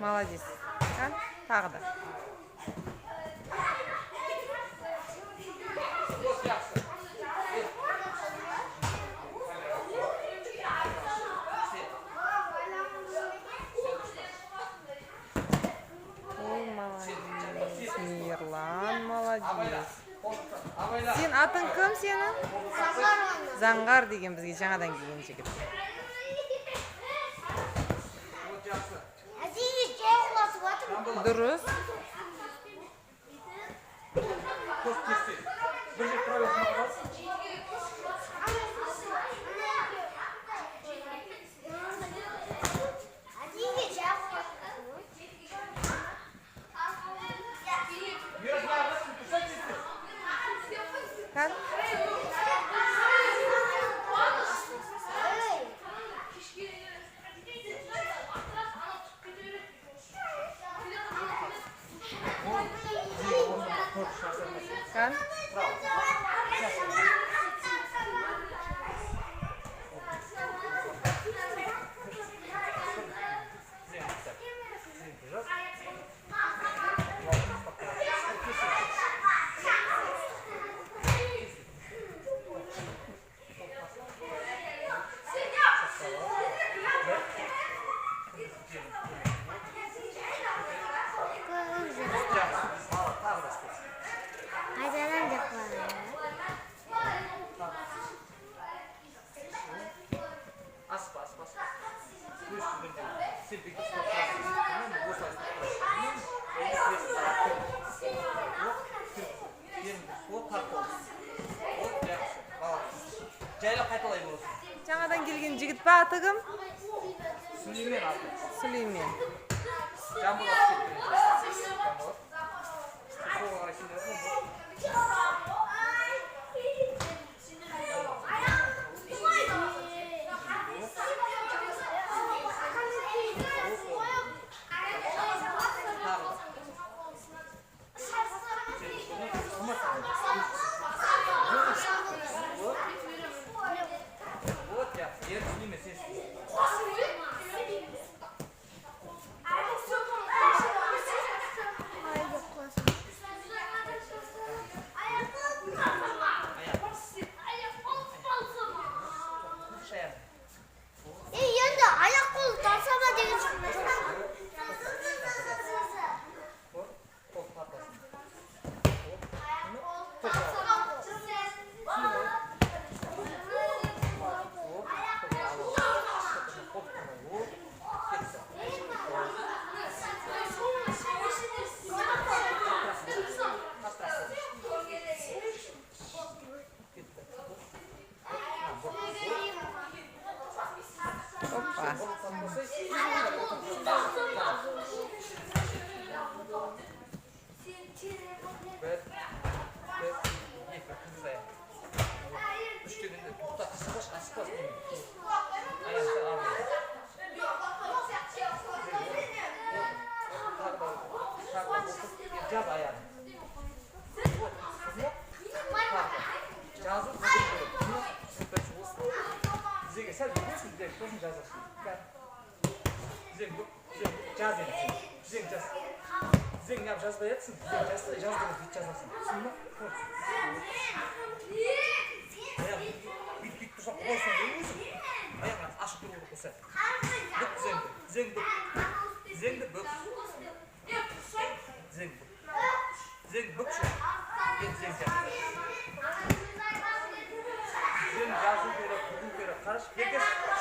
Молодец. Тағы да. Ой, молодец. Мирлан, молодец. Сен атың кім сенің? Заңғар деген бізге жаңадан келген жігіт. Дұрыс. Kan? Kan? Жаңадан келген жігіт па, аты кім? Сүлеймен аты. Сүлеймен. Zeng yap жазбай жатсың. Жаздыңыз бит жазасың. Түсіндің бе? Бит тұрсақ қойсың өзің. Аяғын ашық тұру қоса. Бүк зеңді. Зеңді. Зеңді бүк. Зеңді. Зең бүк шу. Ет зең жап. Зең жазу керек, бүгін керек. Қараш, бекеш.